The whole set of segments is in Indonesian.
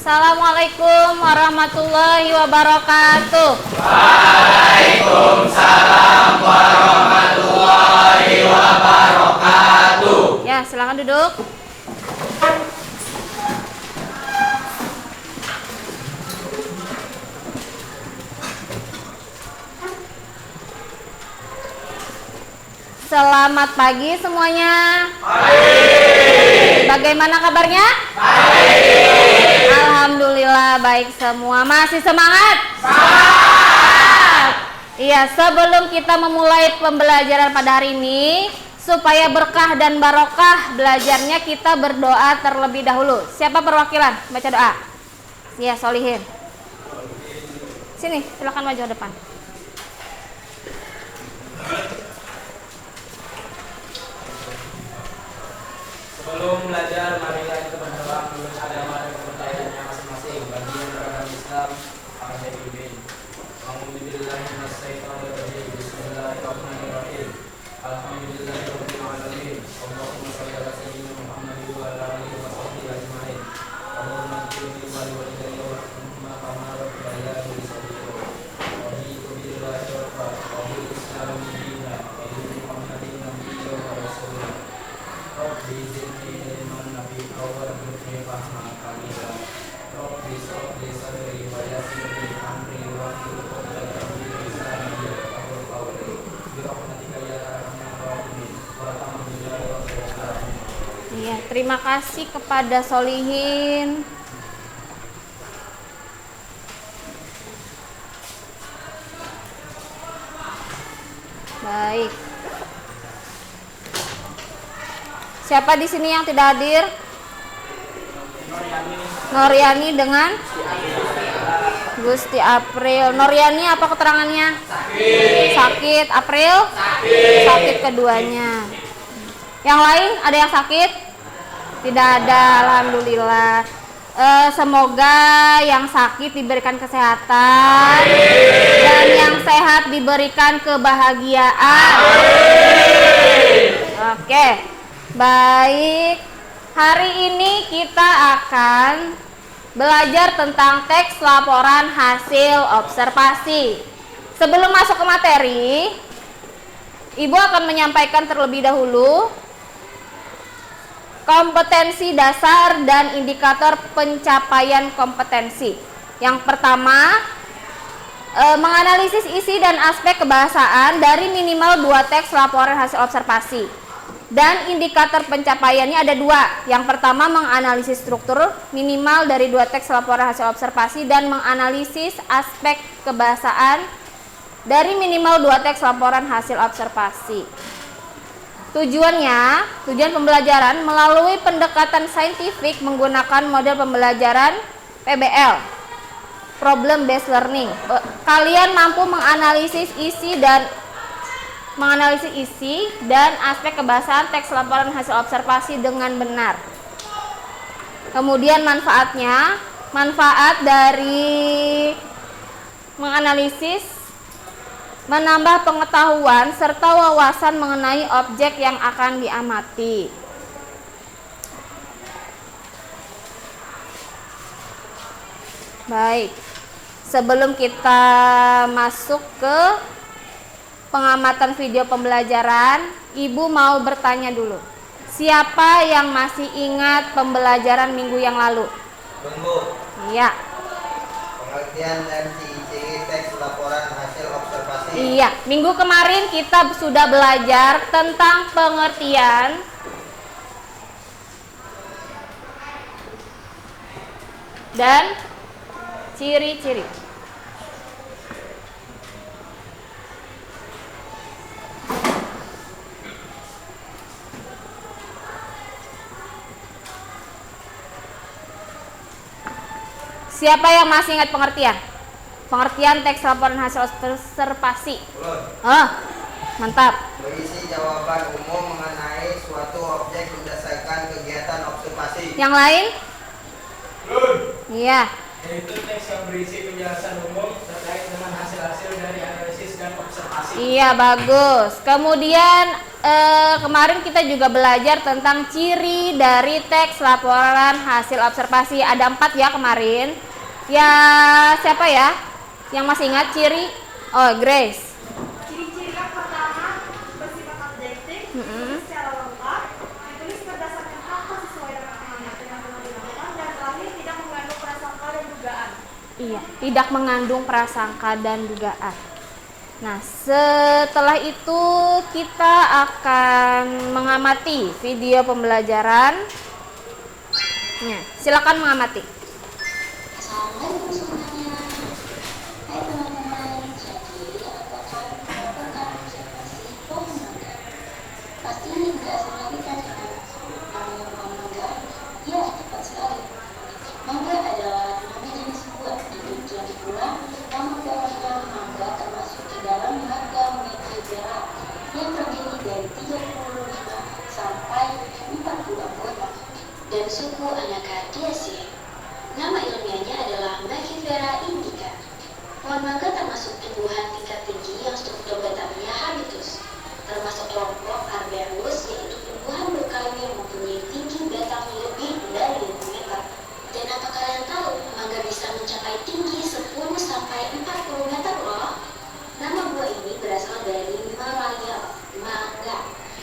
Assalamualaikum warahmatullahi wabarakatuh. Waalaikumsalam warahmatullahi wabarakatuh. Ya, silakan duduk. Selamat pagi semuanya. Baik. Bagaimana kabarnya? Baik. Alhamdulillah baik semua. Masih semangat? Semangat. Iya, sebelum kita memulai pembelajaran pada hari ini, supaya berkah dan barokah belajarnya, kita berdoa terlebih dahulu. Siapa perwakilan? Baca doa. Iya, Solihin. Sini, silakan maju ke depan. Sebelum belajar, marilah kita berdoa menurut agama dan kepercayaannya masing-masing. Bagi yang beragama Islam, akan saya pimpin. Alhamdulillahi minasyaitonir rajim. Bismillahirrahmanirrahim. Alhamdulillahirabbil alamin. Allahumma shalli ala sayyidina Muhammadin wa ala alihi wa sahbihi ajmain. Allahumma ighfir li walidayya warhamhuma kama rabbayani shaghira. Wa raditu billahi rabban wa bil islami dinan wa bi Muhammadin nabiyyan wa rasulan. Rabbi zidni ilman nafi'an warzuqni fahman kamilan. Rabbi shrah li sadri wa yassir li amri wahlul 'uqdatam min lisani yafqahu qawli. Bi rahmatika ya arhamar rahimin. Walhamdulillahi rabbil alamin. Iya, terima kasih kepada Solihin. Baik. Siapa di sini yang tidak hadir? Noryani dengan Gusti April. Noryani apa keterangannya? Sakit. April? Sakit keduanya. Yang lain ada yang sakit? Tidak ada, alhamdulillah. Semoga yang sakit diberikan kesehatan dan yang sehat diberikan kebahagiaan. Oke. Baik, hari ini kita akan belajar tentang teks laporan hasil observasi. Sebelum masuk ke materi, Ibu akan menyampaikan terlebih dahulu kompetensi dasar dan indikator pencapaian kompetensi. Yang pertama, menganalisis isi dan aspek kebahasaan dari minimal 2 teks laporan hasil observasi. Dan indikator pencapaiannya ada 2. Yang pertama, menganalisis struktur minimal dari 2 teks laporan hasil observasi dan menganalisis aspek kebahasaan dari minimal 2 teks laporan hasil observasi. Tujuan pembelajaran melalui pendekatan saintifik menggunakan model pembelajaran PBL, Problem Based Learning. Kalian mampu menganalisis isi dan aspek kebahasaan teks laporan hasil observasi dengan benar. Kemudian manfaat dari menganalisis, menambah pengetahuan serta wawasan mengenai objek yang akan diamati. Baik, sebelum kita masuk ke pengamatan video pembelajaran, Ibu mau bertanya dulu. Siapa yang masih ingat pembelajaran minggu yang lalu? Tunggu. Iya. Pengertian dan ciri-ciri teks laporan hasil observasi. Iya, minggu kemarin kita sudah belajar tentang pengertian dan ciri-ciri. Siapa yang masih ingat pengertian? Pengertian teks laporan hasil observasi. Mantap. Berisi jawaban umum mengenai suatu objek berdasarkan kegiatan observasi. Yang lain? Iya. Yaitu teks yang berisi penjelasan umum terkait dengan hasil-hasil dari analisis dan observasi. Iya, bagus. Kemudian kemarin kita juga belajar tentang ciri dari teks laporan hasil observasi. Ada 4 ya kemarin. Ya, siapa ya yang masih ingat ciri? Oh, Grace. Ciri-ciri yang pertama bersifat objektif, ditulis secara lengkap, ditulis berdasarkan fakta sesuai dengan amanat yang telah dilakukan, dan terakhir tidak mengandung prasangka dan dugaan. Iya, tidak mengandung prasangka dan dugaan. Nah, setelah itu kita akan mengamati video pembelajaran. Nah, silakan mengamati. Assalamualaikum semuanya. Hai teman-teman, jadi aku akan melakukan observasi pohon mangga. Pasti ini tidak asing lagi kan namanya pohon mangga? Ya, tepat sekali. Mangga adalah nama jenis buah. Demikian pula nama pohon mangga termasuk ke dalam mangga Mangifera yang terdiri dari 35 sampai 40 anggota dan suku Anacardiaceae. Nama ilmiahnya adalah Mangifera indica. Pohon mangga termasuk tumbuhan tingkat tinggi yang struktur batangnya habitus, termasuk kelompok Arborus, yaitu tumbuhan berkayu yang mempunyai tinggi batang lebih dari 5 meter. Dan apa kalian tahu, mangga bisa mencapai tinggi 10 sampai 40 meter loh. Nama buah ini berasal dari Malaya, mangga.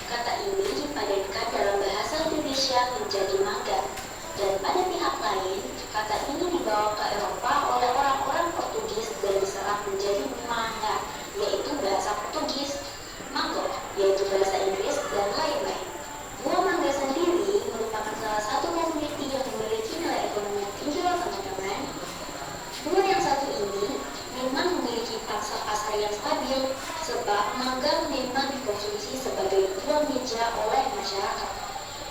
Kata ini dipadankan dalam bahasa Indonesia menjadi mangga. Dan pada pihak lain, kata ini dibawa ke Eropa oleh orang-orang Portugis dan diserap menjadi manga, yaitu bahasa Portugis, mango, yaitu bahasa Inggris, dan lain-lain. Buah mangga sendiri merupakan salah satu komoditi yang memiliki nilai ekonomi tinggi loh teman-teman. Buah yang satu ini memang memiliki pangsa pasar yang stabil, sebab mangga memang dikonsumsi sebagai buah meja oleh masyarakat.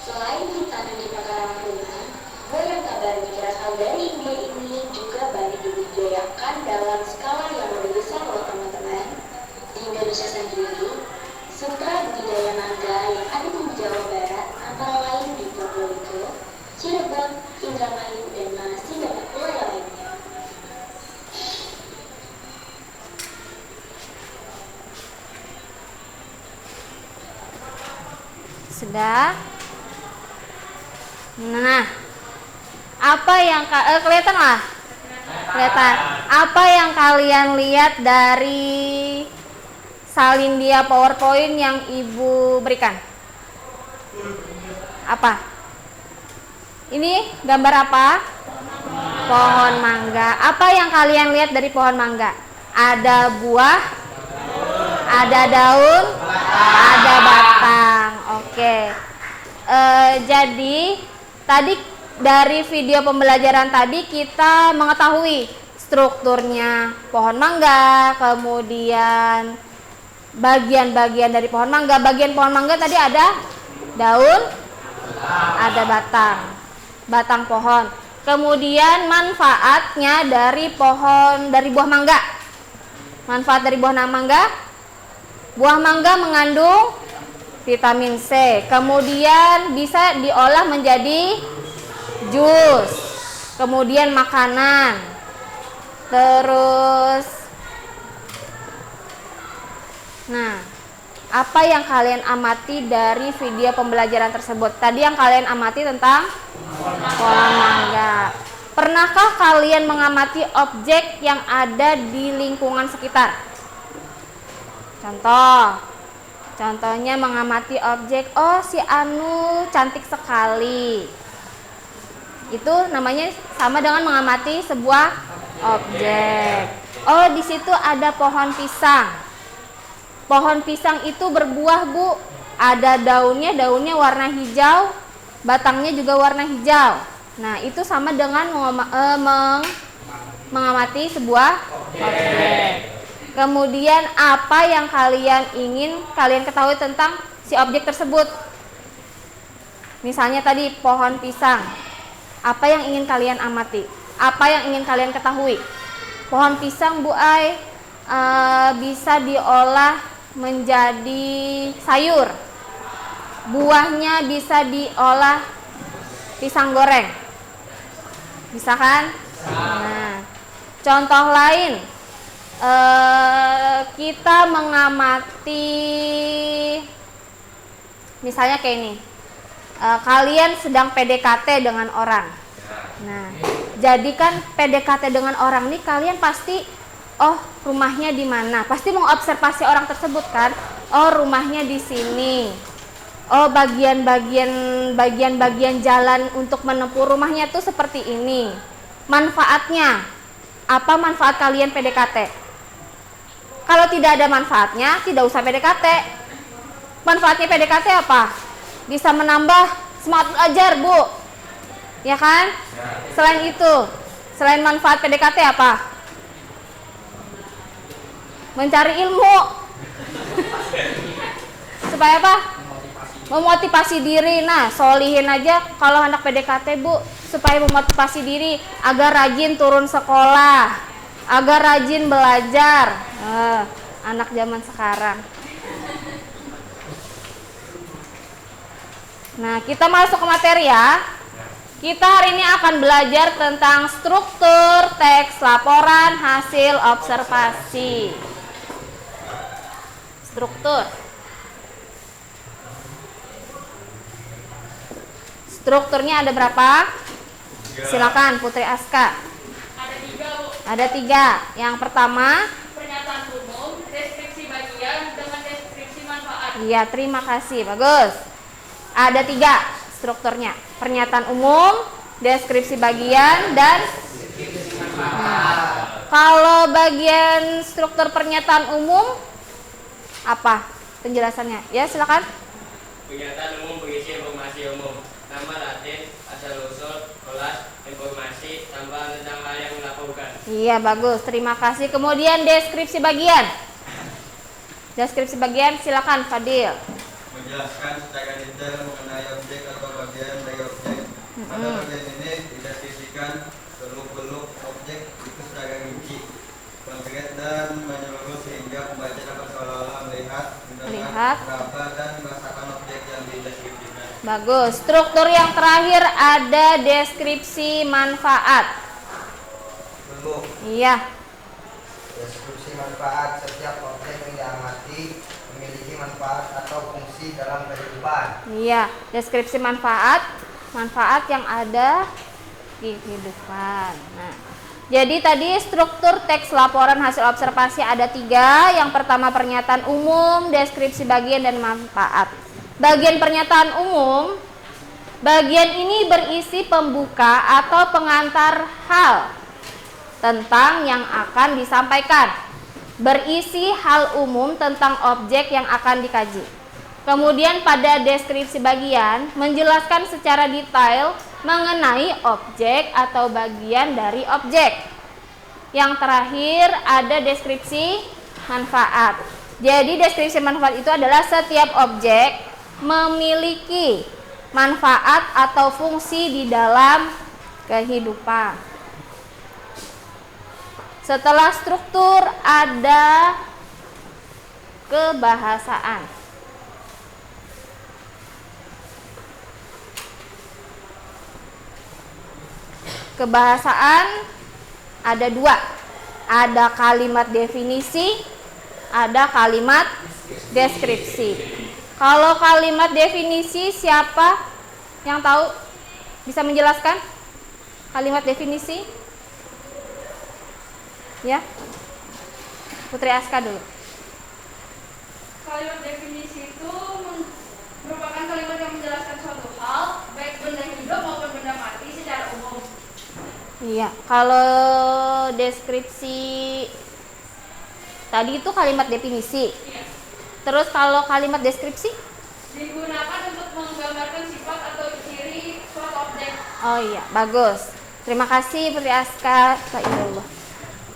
Selain ditanam di pekarangan rumah, buah yang kabarnya berasal dari India ini juga banyak dibudidayakan dalam skala yang lebih besar loh teman-teman. Di Indonesia sendiri, sentra budidaya mangga yang ada di Jawa Barat antara lain di Probolinggo, Cirebon, Indramayu, dan masih banyak pula yang lainnya. Sudah? Nah, apa yang kelihatan lah? Kelihatan. Apa yang kalian lihat dari salin dia PowerPoint yang Ibu berikan? Apa? Ini gambar apa? Pohon mangga. Apa yang kalian lihat dari pohon mangga? Ada buah, ada daun, ada batang. Oke. Jadi tadi dari video pembelajaran tadi kita mengetahui strukturnya pohon mangga, kemudian bagian-bagian dari pohon mangga. Bagian pohon mangga tadi ada daun, ada batang pohon. Kemudian manfaatnya dari buah mangga. Manfaat dari buah mangga, buah mangga mengandung vitamin C, kemudian bisa diolah menjadi jus, kemudian makanan. Terus, nah, apa yang kalian amati dari video pembelajaran tersebut? Tadi yang kalian amati tentang pohon mangga. Pernahkah kalian mengamati objek yang ada di lingkungan sekitar? Contohnya mengamati objek, oh si Anu cantik sekali. Itu namanya sama dengan mengamati sebuah objek. Oh, di situ ada pohon pisang. Pohon pisang itu berbuah, Bu. Ada daunnya warna hijau, batangnya juga warna hijau. Nah, itu sama dengan mengamati sebuah objek. Kemudian apa yang ingin kalian ketahui tentang si objek tersebut? Misalnya tadi pohon pisang. Apa yang ingin kalian amati? Apa yang ingin kalian ketahui? Pohon pisang, Bu Ai, bisa diolah menjadi sayur. Buahnya bisa diolah pisang goreng. Bisa kan? Nah, contoh lain, kita mengamati Misalnya kayak ini, kalian sedang PDKT dengan orang. Nah, jadi kan PDKT dengan orang nih kalian pasti, oh rumahnya di mana? Pasti mengobservasi orang tersebut kan? Oh rumahnya di sini. Oh bagian-bagian jalan untuk menempuh rumahnya tuh seperti ini. Manfaatnya, apa manfaat kalian PDKT? Kalau tidak ada manfaatnya, tidak usah PDKT. Manfaatnya PDKT apa? Bisa menambah semangat belajar, Bu. Ya kan? Selain itu, selain manfaat PDKT apa? Mencari ilmu. Supaya apa? Memotivasi diri. Nah, solihin aja kalau anak PDKT, Bu, supaya memotivasi diri agar rajin turun sekolah, agar rajin belajar. Anak zaman sekarang. Nah, kita masuk ke materi ya. Kita hari ini akan belajar tentang struktur teks laporan hasil observasi. Struktur. Strukturnya ada berapa? Silakan Putri Aska. Ada 3, Bu. Ada 3. Yang pertama, Pernyataan umum, deskripsi bagian dengan deskripsi manfaat. iya terima kasih, bagus. Ada 3 strukturnya, pernyataan umum, deskripsi bagian, dan kalau bagian struktur pernyataan umum apa penjelasannya? Ya silakan. Pernyataan umum berisi informasi umum, nama latin, asal-usul, kelas, informasi, tambahan tentang hal yang dilakukan. Iya bagus, terima kasih. Kemudian deskripsi bagian. Deskripsi bagian silakan Fadil. Menjelaskan secara detail mengenai objek atau bagian dari objek. Pada bagian ini dideskripsikan seluk-beluk objek itu secara rinci, konkret dan menyeluruh sehingga pembaca dapat seolah-olah melihat, mendengar, meraba dan merasakan objek yang dideskripsikan. Bagus. Struktur yang terakhir ada deskripsi manfaat. Belum. Iya. Deskripsi manfaat, setiap objek yang diamati memiliki manfaat atau fungsi dalam kehidupan. Iya, deskripsi manfaat yang ada di kehidupan. Nah, jadi tadi struktur teks laporan hasil observasi ada 3. Yang pertama pernyataan umum, deskripsi bagian, dan manfaat. Bagian pernyataan umum, bagian ini berisi pembuka atau pengantar hal tentang yang akan disampaikan. Berisi hal umum tentang objek yang akan dikaji. Kemudian pada deskripsi bagian menjelaskan secara detail mengenai objek atau bagian dari objek. Yang terakhir ada deskripsi manfaat. Jadi deskripsi manfaat itu adalah setiap objek memiliki manfaat atau fungsi di dalam kehidupan. Setelah struktur ada kebahasaan. Kebahasaan ada 2. Ada kalimat definisi, ada kalimat deskripsi. Kalau kalimat definisi siapa yang tahu? Bisa menjelaskan kalimat definisi? Ya, Putri Aska dulu. Kalimat definisi itu merupakan kalimat yang menjelaskan suatu hal, baik benda hidup maupun benda mati secara umum. Iya, kalau deskripsi tadi itu kalimat definisi. Iya. Terus kalau kalimat deskripsi? Digunakan untuk menggambarkan sifat atau ciri suatu objek. Oh iya, bagus. Terima kasih Putri Aska. Astagfirullah.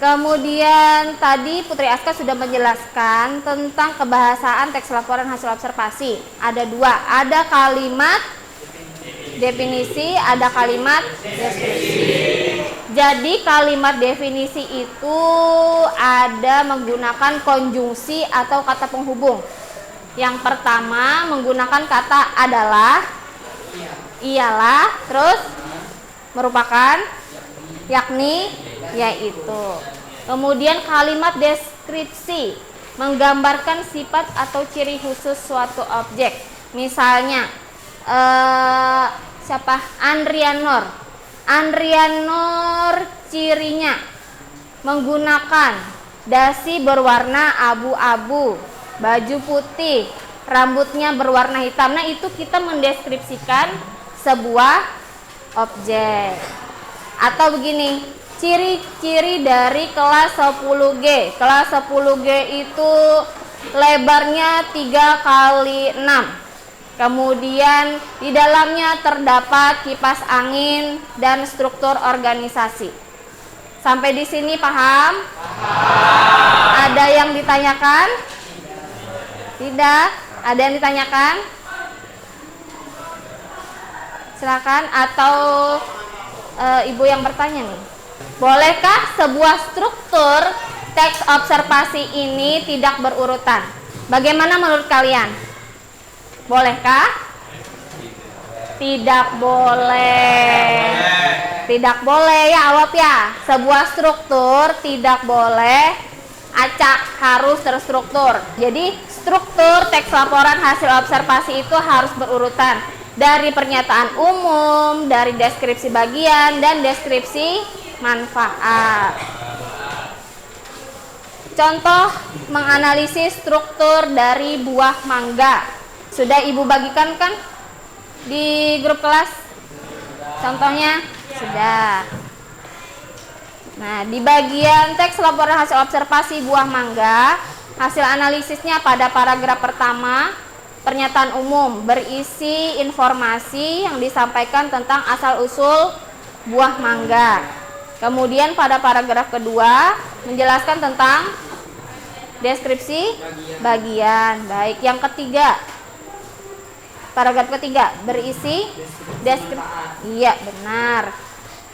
Kemudian tadi Putri Aska sudah menjelaskan tentang kebahasaan teks laporan hasil observasi. Ada 2, ada kalimat definisi, ada kalimat deskripsi. Jadi kalimat definisi itu ada menggunakan konjungsi atau kata penghubung. Yang pertama menggunakan kata adalah, ialah, terus merupakan, yakni, yaitu. Kemudian kalimat deskripsi menggambarkan sifat atau ciri khusus suatu objek. Misalnya siapa? Andrianor. Andrianor cirinya menggunakan dasi berwarna abu-abu, baju putih, rambutnya berwarna hitam. Nah, itu kita mendeskripsikan sebuah objek. Atau begini, ciri-ciri dari kelas 10G. Kelas 10G itu lebarnya 3 kali 6. Kemudian di dalamnya terdapat kipas angin dan struktur organisasi. Sampai di sini paham? Ada yang ditanyakan? Tidak? Ada yang ditanyakan? Silakan, atau ibu yang bertanya nih. Bolehkah sebuah struktur teks observasi ini tidak berurutan? Bagaimana menurut kalian? Bolehkah? Tidak boleh. Tidak boleh ya, awap ya. Sebuah struktur tidak boleh acak, harus terstruktur. Jadi struktur teks laporan hasil observasi itu harus berurutan dari pernyataan umum, dari deskripsi bagian, dan deskripsi manfaat. Contoh menganalisis struktur dari buah mangga. Sudah ibu bagikan kan di grup kelas? Contohnya sudah. Nah, di bagian teks laporan hasil observasi buah mangga, hasil analisisnya pada paragraf pertama, pernyataan umum berisi informasi yang disampaikan tentang asal-usul buah mangga. Kemudian pada paragraf kedua menjelaskan tentang deskripsi bagian. Baik, yang ketiga, paragraf ketiga berisi deskripsi. Iya, benar.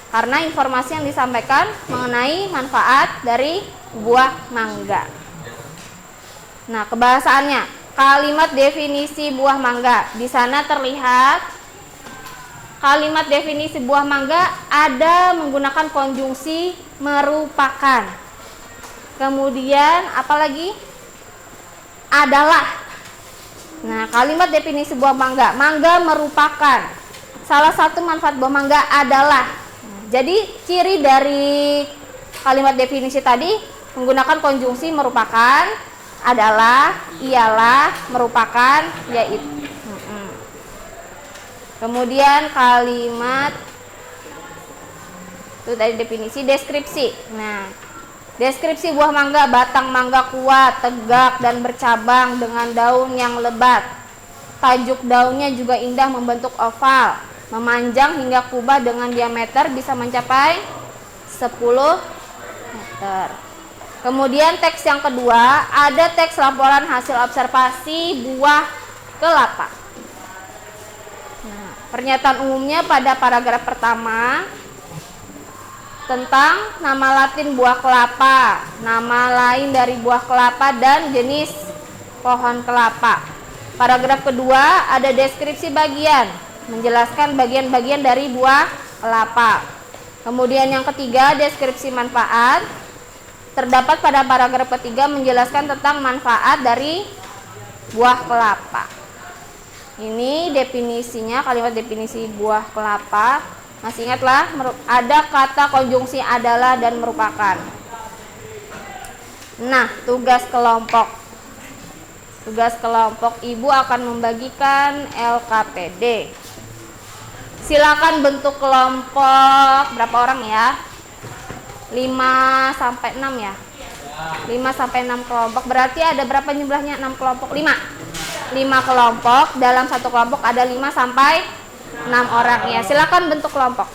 Karena informasi yang disampaikan mengenai manfaat dari buah mangga. Nah, kebahasaannya, kalimat definisi buah mangga. Di sana terlihat kalimat definisi buah mangga ada menggunakan konjungsi merupakan. Kemudian apalagi? Adalah. Nah, kalimat definisi buah mangga. Mangga merupakan. Salah satu manfaat buah mangga adalah. Jadi ciri dari kalimat definisi tadi menggunakan konjungsi merupakan, adalah, ialah, merupakan, yaitu. Kemudian kalimat itu tadi definisi, deskripsi. Nah, deskripsi buah mangga, batang mangga kuat, tegak dan bercabang dengan daun yang lebat. Tajuk daunnya juga indah membentuk oval, memanjang hingga kubah dengan diameter bisa mencapai 10 meter. Kemudian teks yang kedua, ada teks laporan hasil observasi buah kelapa. Nah, pernyataan umumnya pada paragraf pertama tentang nama Latin buah kelapa, nama lain dari buah kelapa, dan jenis pohon kelapa. Paragraf kedua ada deskripsi bagian, menjelaskan bagian-bagian dari buah kelapa. Kemudian yang ketiga, deskripsi manfaat. Terdapat pada paragraf ketiga menjelaskan tentang manfaat dari buah kelapa. Ini definisinya, kalimat definisi buah kelapa. Masih ingatlah, ada kata konjungsi adalah dan merupakan. Nah, tugas kelompok. Tugas kelompok, ibu akan membagikan LKPD. Silakan bentuk kelompok berapa orang ya? 5 sampai 6 ya. 5 sampai 6 kelompok. Berarti ada berapa jumlahnya? 6 kelompok. 5 kelompok. Dalam satu kelompok ada 5 sampai 6 orang ya. Silakan bentuk kelompok.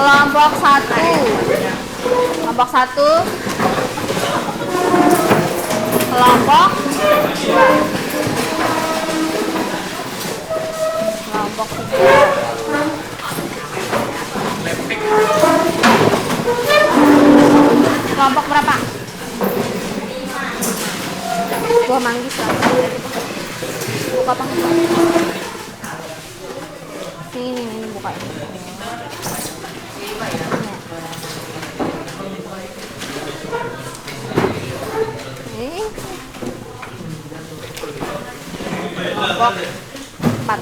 Kelompok 1. Kelompok 1. Kelompok 2. Kelompok 3. Kelompok berapa? 2 manggis lah. Buka apa? Ini buka ini. Ini. Kelompok 4.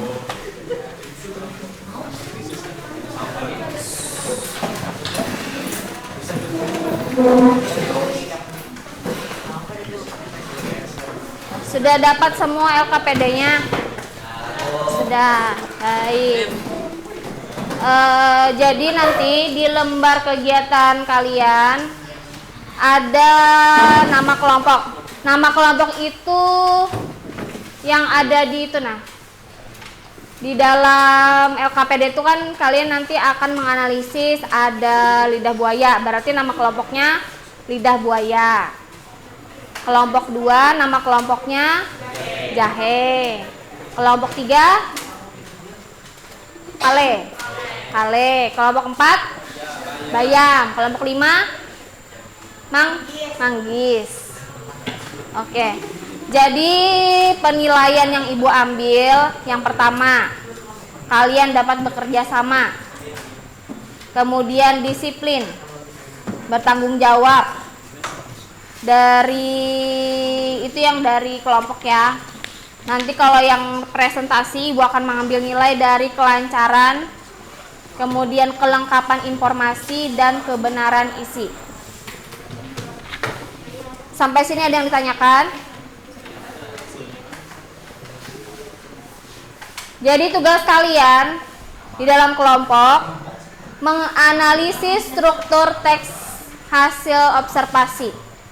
Sudah dapat semua LKPD-nya? Sudah. Baik. Jadi nanti di lembar kegiatan kalian ada nama kelompok. Nama kelompok itu yang ada di itu nah. Di dalam LKPD itu kan kalian nanti akan menganalisis ada lidah buaya. Berarti nama kelompoknya lidah buaya. Kelompok 2 nama kelompoknya jahe. Kelompok 3 kale. Kelompok 4 bayam. Kelompok 5 manggis. Oke. Jadi penilaian yang Ibu ambil yang pertama, kalian dapat bekerja sama. Kemudian disiplin, bertanggung jawab. Dari itu yang dari kelompok ya. Nanti kalau yang presentasi Ibu akan mengambil nilai dari kelancaran, kemudian kelengkapan informasi dan kebenaran isi. Sampai sini ada yang ditanyakan? Jadi tugas kalian di dalam kelompok menganalisis struktur teks hasil observasi.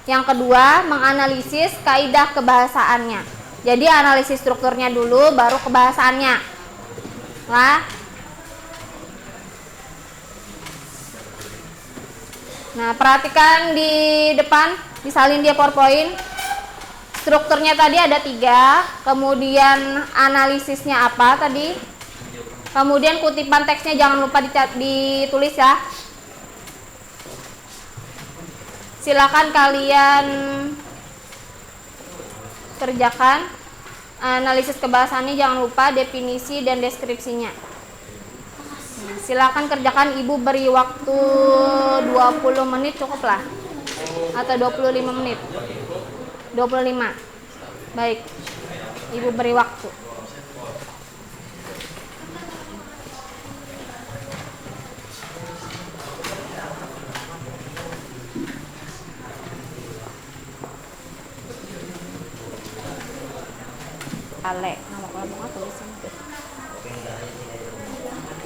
Yang kedua, menganalisis kaidah kebahasaannya. Jadi analisis strukturnya dulu, baru kebahasaannya. Nah, perhatikan di depan, disalin dia PowerPoint. Strukturnya tadi ada 3, kemudian analisisnya apa tadi, kemudian kutipan teksnya jangan lupa ditulis ya. Silakan kalian kerjakan. Analisis kebahasannya jangan lupa definisi dan deskripsinya. Silakan kerjakan, Ibu beri waktu 20 menit cukup lah, atau 25 menit. 25. Baik, Ibu beri waktu. Ale, nama kelompoknya tulisin.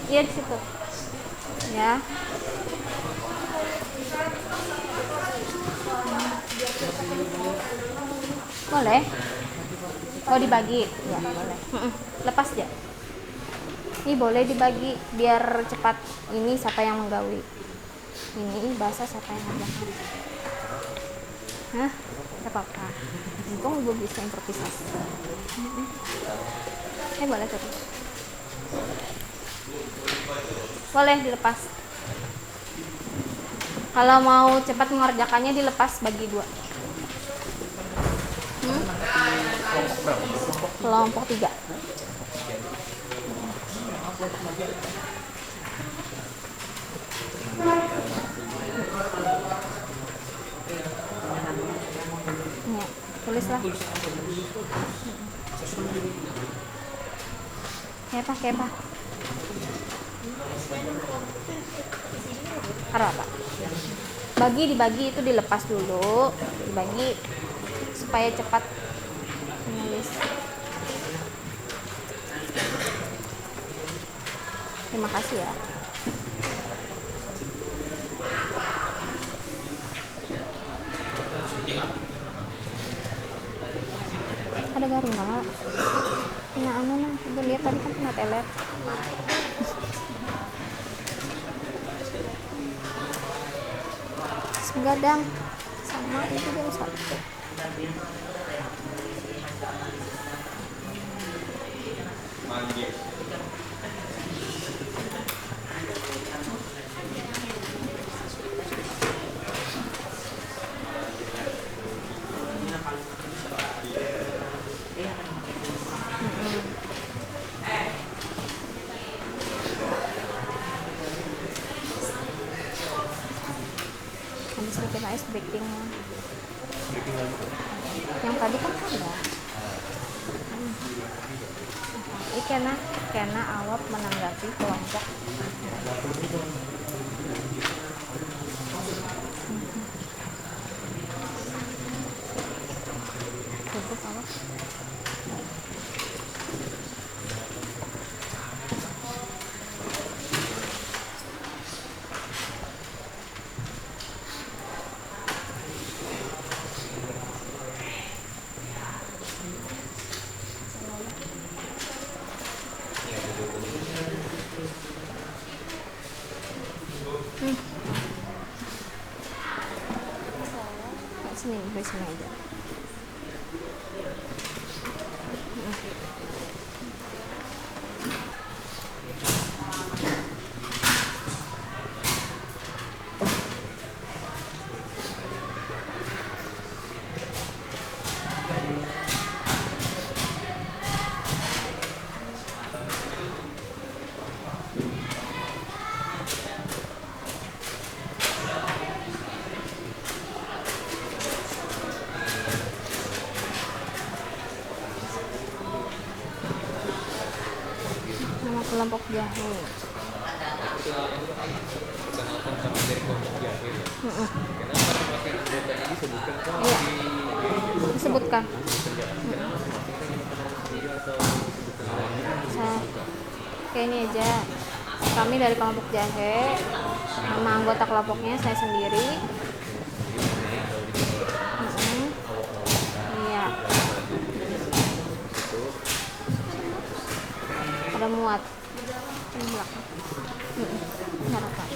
Iya di situ. Ya. Boleh? Oh dibagi? Ya boleh. Lepas ya. Ini boleh dibagi biar cepat. Ini siapa yang menggawi? Ini bahasa siapa yang ngerjakan? Hah? Gak apa-apa. Untung Ibu bisa improvisasi. Boleh terus. Boleh dilepas. Kalau mau cepat mengerjakannya dilepas bagi 2. Kelompok 3. Ya, tulislah. Kayak apa? Apa? Dibagi itu dilepas dulu, dibagi supaya cepat menulis. Terima kasih ya. Ada garing nggak? Kena anu nah, udah lihat tadi kan kena teler. Enggak dang, sama itu jam 1. Manggil. Habis bikin ice breaking. Yang tadi kan ada. Ini kena awap menanggapi kelompok. Cukup awap. Sini, di sini aja. Nama kelompok jahe. Iya, disebutkan. Kayak ini aja. Kami dari kelompok jahe. Nama anggota kelompoknya saya sendiri. Iya. Ada muat. Ini belakang. Harapan.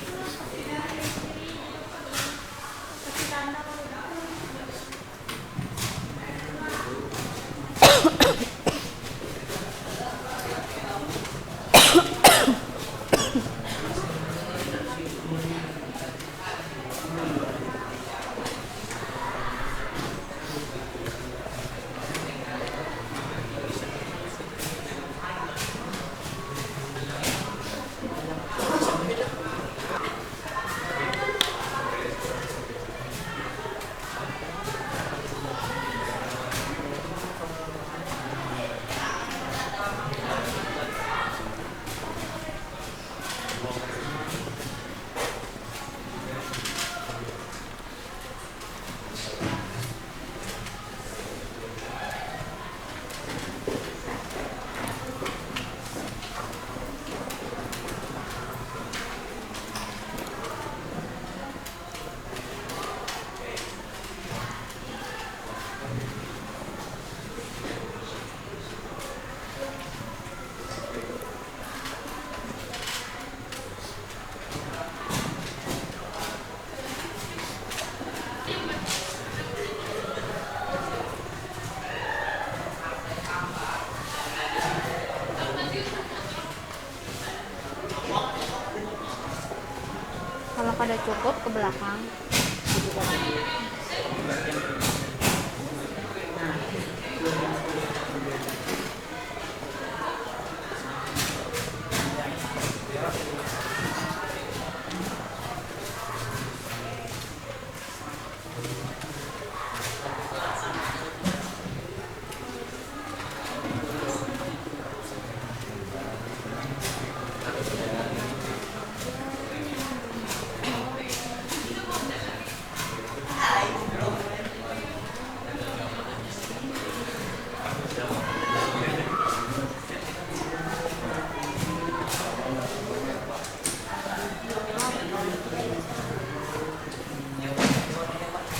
Kalau kada cukup ke belakang.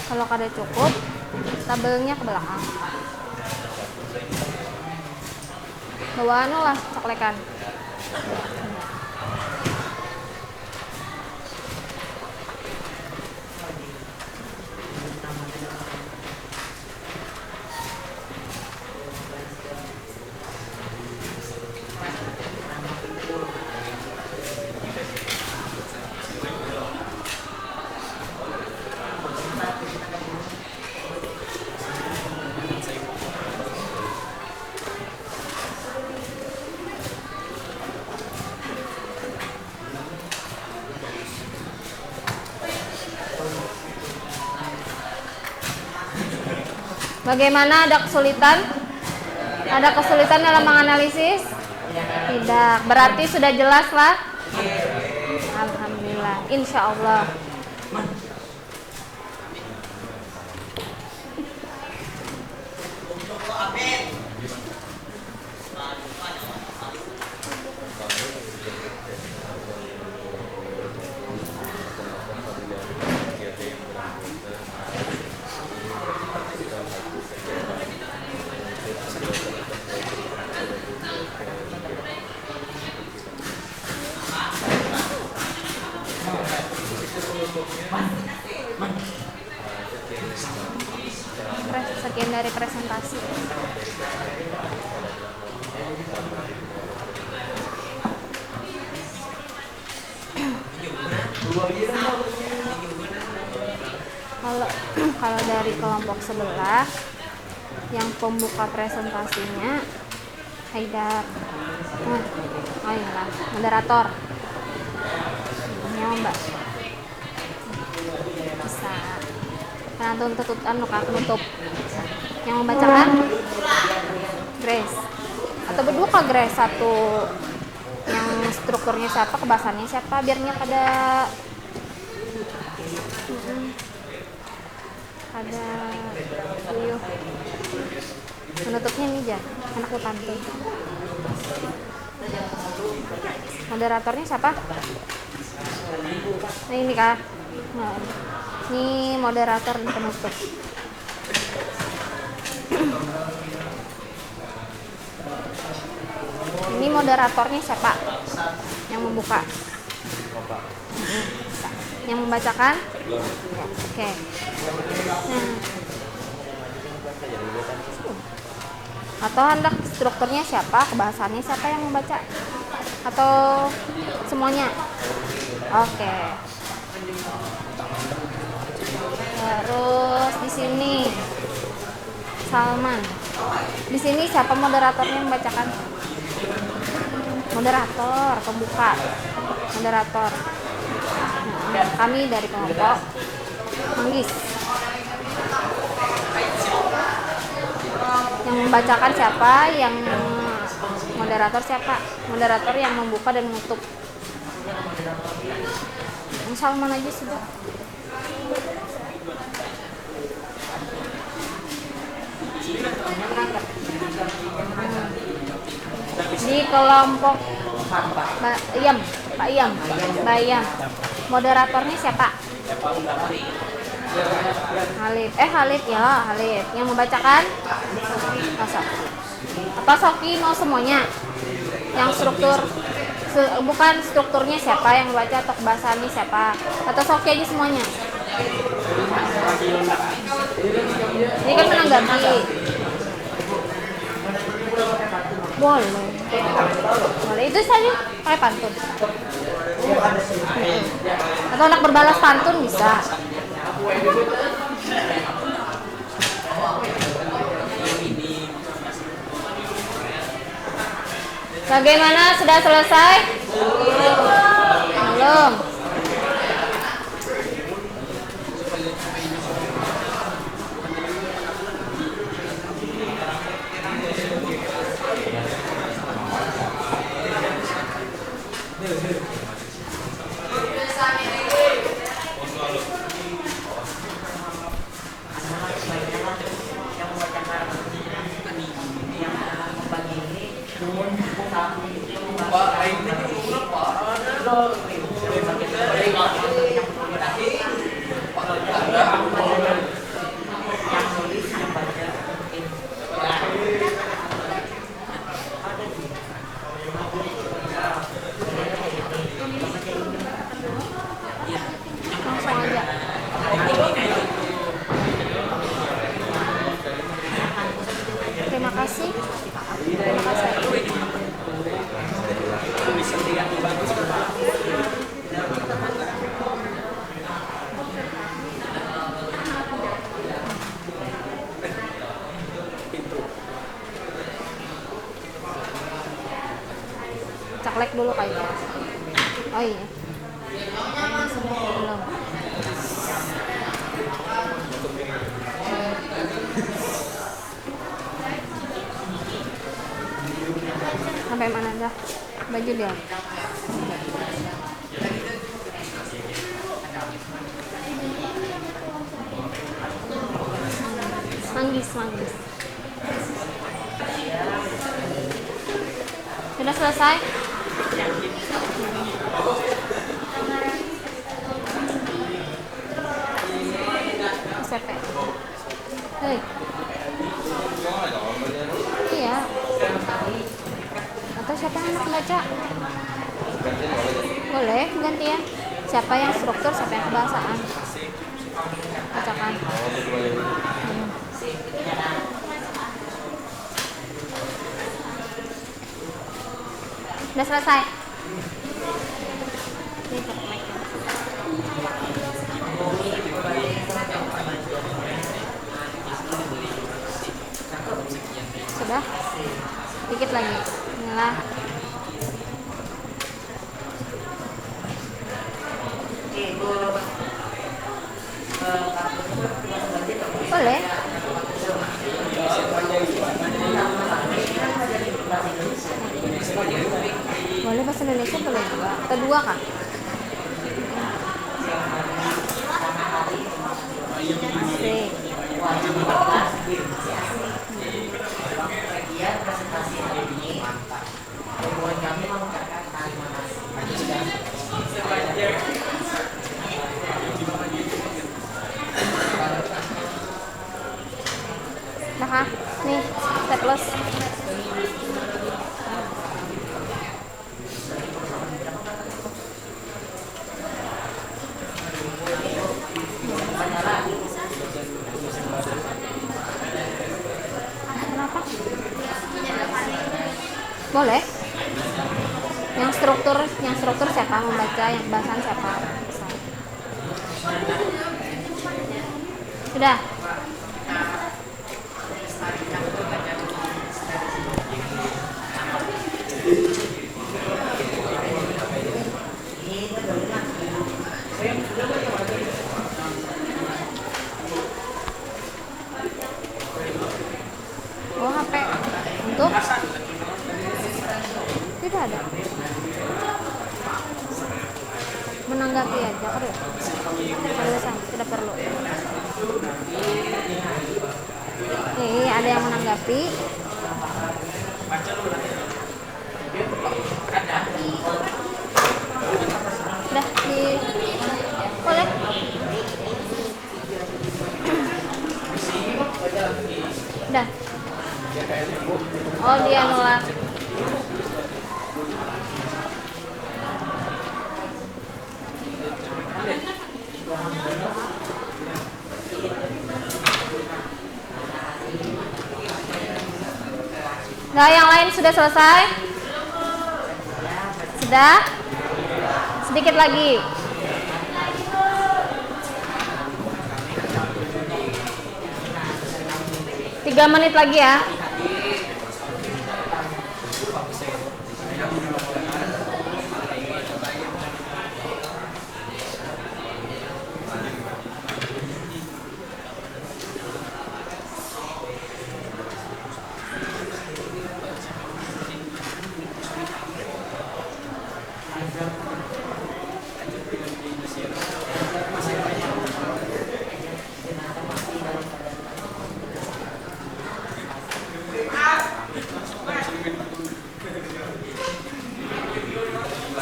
Kalau kada cukup, tabelnya ke belakang. Bawa anu lah, coklekan. Bagaimana, ada kesulitan? Ada kesulitan dalam menganalisis? Tidak. Berarti sudah jelas lah? Alhamdulillah. Insya Allah. Sekian dari presentasi. Kalau dari kelompok sebelah yang pembuka presentasinya Haidar. Oh iya, moderator. Mbak. Bisa. Penonton tututan luka penutup. Yang membacakan Grace. Atau berdua Kak Grace, satu yang strukturnya siapa, kebahasannya siapa, biarnya pada yuk. Penutupnya ini aja, anakku pantun. Moderatornya siapa? Nah, ini Kak. Nah, ini moderator dan penutup. Ini moderatornya siapa? Yang membuka. Yang membacakan? Ya, oke. Nah. Atau hendak strukturnya siapa? Kebahasannya siapa yang membaca? Atau semuanya? Oke. Terus di sini Salman. Di sini siapa moderatornya yang membacakan? Moderator, pembuka. Moderator. Nah, kami dari kelompok Manggis. Yang membacakan siapa? Yang moderator siapa? Moderator yang membuka dan menutup. Yang Salman aja sudah. Di kelompok Pak Iyam. Moderatornya siapa? Halid ya, Halid. Yang membacakan? Apa Soki mau semuanya? Yang struktur bukan strukturnya siapa yang membaca atau kebahasannya siapa? Atau Soki aja semuanya? Ini kan menanggapi. Boleh. Itu saja pakai pantun. Atau anak berbalas pantun bisa. Bagaimana? Sudah selesai? Belum. Langsung aja. Terima kasih. Caklek dulu kayaknya. Oh iya. Belum. Sampai mana dah? Baju dia. Manggis. Sudah selesai? SMP. Hei. Iya. Atau siapa yang anak baca? Boleh gantian. Siapa yang struktur, siapa yang kebahasaan. Bacakan. Udah selesai. Sudah? Dikit lagi. Inilah. Boleh. Boleh bahasa Indonesia boleh juga. Kedua kan? Asik. Nah kah? Nih, staples. Kenapa? Boleh. Yang struktur siapa membaca, yang bahasan siapa. Sudah. Oh, HP untuk tidak ada. Menanggapi aja perlu. Alasan tidak perlu. Nih ada yang menanggapi. Udah di boleh. Udah. Oh dia nolak. Nah, yang lain sudah selesai? Sudah? Sedikit lagi. Tiga menit lagi ya.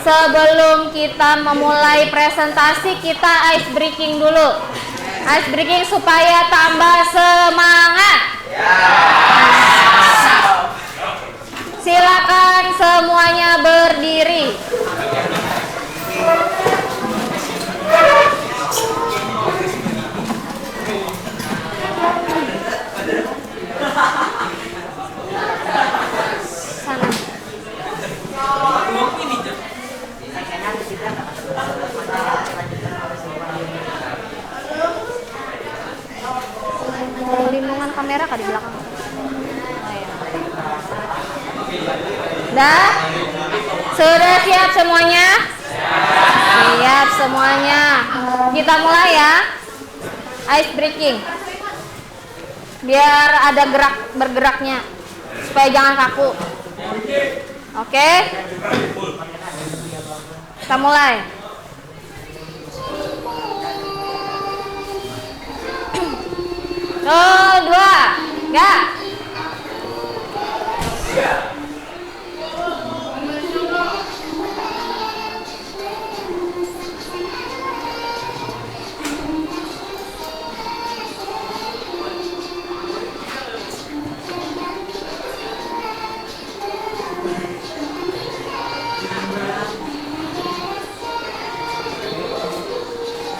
Sebelum kita memulai presentasi, kita ice breaking dulu. Ice breaking supaya tambah semangat. Silakan semuanya berdiri. Sana. Perlindungan kamera kah di belakang? Dah? Sudah siap semuanya? Siap semuanya. Kita mulai ya. Ice breaking. Biar ada bergeraknya. Supaya jangan kaku. Oke. Kita mulai. Dua, tiga.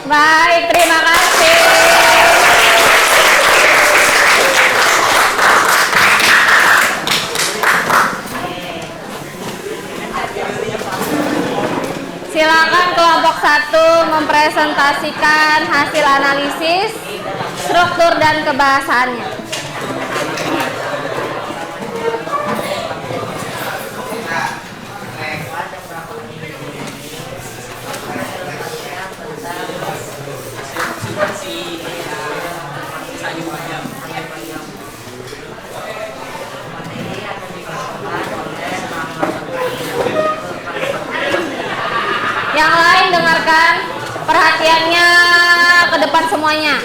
Baik, terima kasih. Silakan kelompok 1 mempresentasikan hasil analisis, struktur dan kebahasaannya. Yang lain dengarkan perhatiannya ke depan semuanya.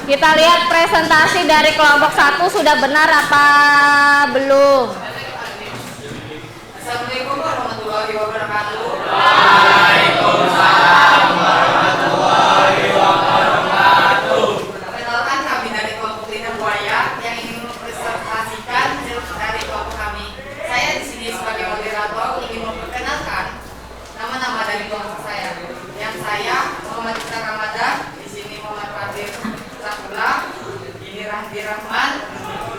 Kita lihat presentasi dari kelompok 1 sudah benar apa belum? Assalamualaikum warahmatullahi wabarakatuh. Waalaikumsalam warahmatullahi wabarakatuh. Perkenalkan, kami dari kelompok Lidah Buaya yang ingin mempresentasikan hasil dari kelompok kami. Saya di sini sebagai moderator ingin memperkenalkan nama-nama dari kelompok saya. Yang saya Muhammad Isa Ramadan, di sini Muhammad Fadil Sakula, ini Rahdi Rahman,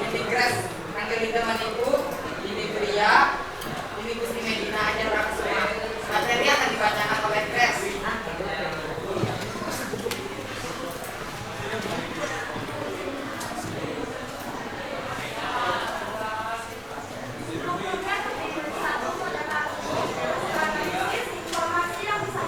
ini Grace Angelina Maniku, ini Pria, ini Gusti Medina Ajar Rakasuma. Materi akan dibacakan oleh Grace. Informasi yang bisa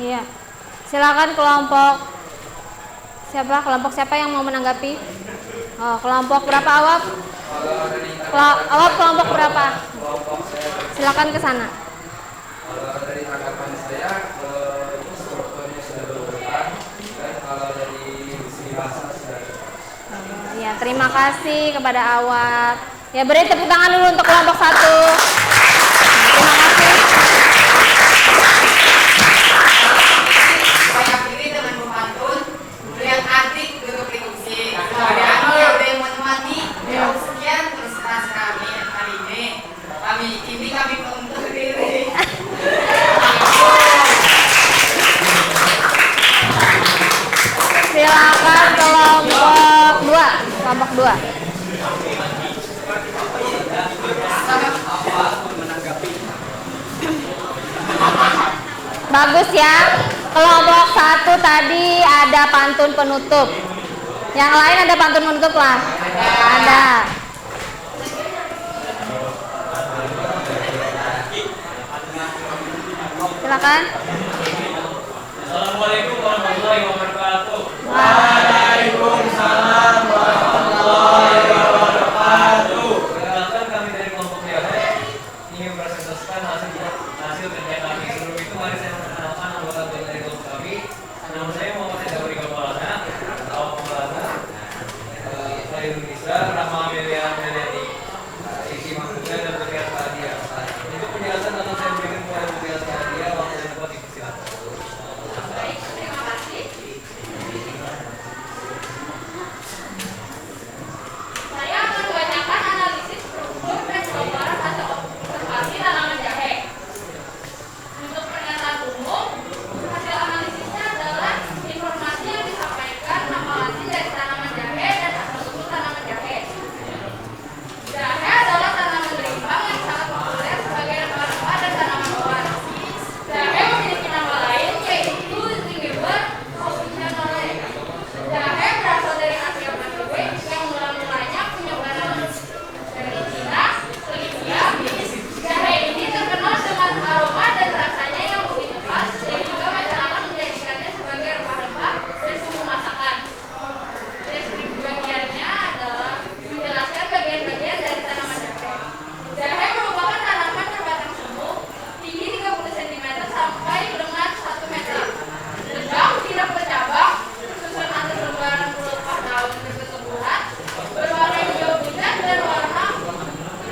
Iya. Silakan kelompok siapa yang mau menanggapi? Oh, kelompok berapa Awab? Awab kelompok berapa? Silakan ke sana. Kalau dari tanggapan saya, strukturnya sudah berurutan, dan kalau dari segi bahasa sudah. Ya, terima kasih kepada Awab. Ya, beri tepuk tangan dulu untuk kelompok 1. Terima kasih. Banyak diri dengan memantun, melihat adik duduk di kursi. Kemudian ada yang menemani. Sekian presentasi kami hari ini. Kami untuk diri. Silakan kelompok 2. Bagus ya. Kelompok 1 tadi ada pantun penutup. Yang lain ada pantun penutup lah. Ada. Silakan. Assalamualaikum warahmatullahi wabarakatuh. Waalaikumsalam warahmatullahi wabarakatuh. Perkenalkan kami dari kelompok Yahya ingin presentasikan hasil kerja kami. Sebelum itu mari saya memperkenalkan anggota dari kelompok kami. Nama saya Muhammad Edawari Kepalana, Awak Kepalana, saya Indonesia, Rahma Amelia Meliani, Isi Mahfuza dan Bukiat Fadia. Untuk penjelasan akan saya berikan kepada Bukiat Fadia. Waktu dan tempat dipersilakan. Terima kasih. Saya akan membacakan analisis struktur dan gambaran hasil observasi tanaman jahe. Untuk pernyataan umum, hasil analisisnya adalah informasi yang disampaikan nama latin dari tanaman jahe dan asal-usul tanaman jahe. Jahe adalah tanaman berimbang yang sangat populer sebagai rempah-rempah dan tanaman obat. Jahe memiliki nama lain yaitu Zingiber officinalis. Jahe berasal dari Asia Pasifik yang mula-mulanya penyebaran dari Cina ke India. Jahe ini terkenal dengan aroma dan rasanya yang begitu khas sehingga masyarakat menjadikannya sebagai rempah-rempah dan sumbu masakan. Deskripsi bagiannya adalah menjelaskan bagian-bagian dari tanaman jahe. Jahe merupakan tanaman berbatang semu, tinggi 30 cm sampai dengan 1 meter. Tegak, tidak bercabang, susunan atas lembaran pelepah daun berbentuk bulat, berwarna hijau pucat dan warna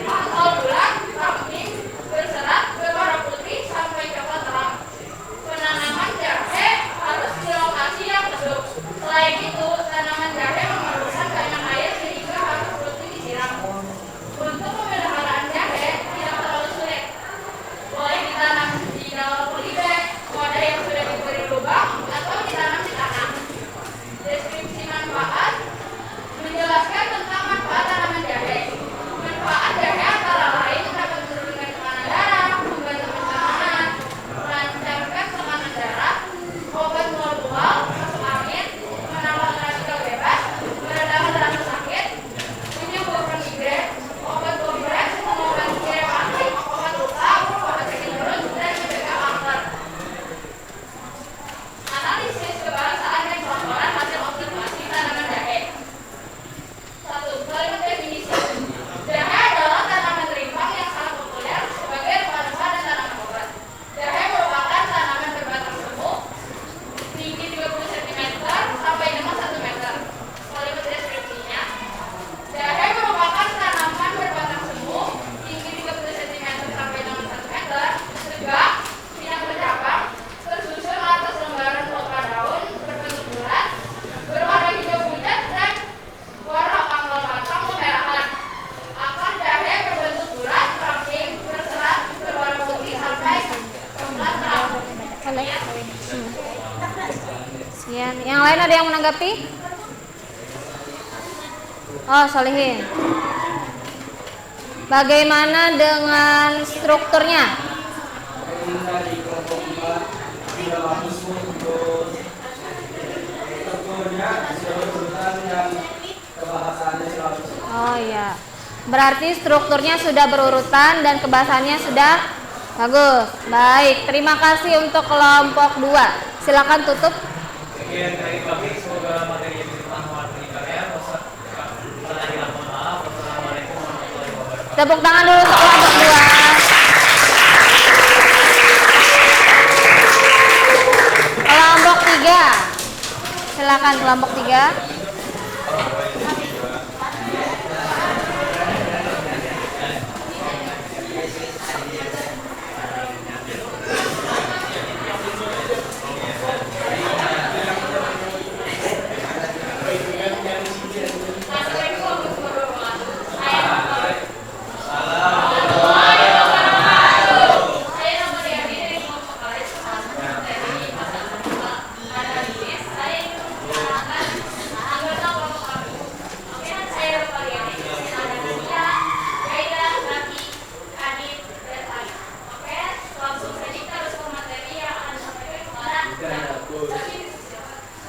pangkal bulat, ramping, berserat, berwarna putih sampai coklat terang. Penanaman jahe harus di lokasi yang teduh. Selain itu, tanaman jahe memerlukan banyak air sehingga harus rutin disiram. Untuk pemeliharaan jahe tidak terlalu sulit. Boleh ditanam di dalam polybag, wadah yang sudah diberi lubang, atau ditanam di tanah. Deskripsi manfaat menjelaskan tentang manfaat tanaman jahe. Manfaat jahe antara lain dapat menurunkan tekanan darah, membantu pencernaan, melancarkan tekanan darah, obat mual-mual, masuk angin, menambah radikal bebas, meredakan rasa sakit, menyembuhkan migrain, obat kompres, mengobati rematik, obat luka, obat sakit perut, dan mencegah kanker. Analisis kebahasaan dan pelaporan hasil observasi tanaman jahe. 1. Kalimat definisi. Jahe adalah tanaman rimbang yang sangat populer sebagai rempah-rempah dan tanaman obat. Jahe merupakan tanaman berbatang semu, tinggi 30 cm sampai dengan 1 meter. Kalimat deskripsinya. Jahe merupakan tanaman berbatang semu, tinggi 30 cm sampai dengan 1 meter, tegak, tidak bercabang, tersusun atas lembaran pelepah daun berbentuk bulat, berwarna hijau pucat dan warna pangkal batang kemerahan. Akar jahe berbentuk bulat, ramping, berserat, berwarna putih sampai coklat terang. Sekian. Yang lain ada yang menanggapi? Oh, Solihin. Bagaimana dengan strukturnya? Dari kelompok 4 sudah bagus untuk strukturnya sudah berurutan dan kebahasaannya selalu. Oh iya. Berarti strukturnya sudah berurutan dan kebahasannya sudah Bagus. Baik, terima kasih untuk kelompok 2. Silakan tutup. Sekian dari kami, semoga materi yang bermanfaat bagi kalian. Wassalamualaikum warahmatullahi wabarakatuh. Tepuk tangan dulu untuk kelompok 2. Kelompok 3. Silakan kelompok 3.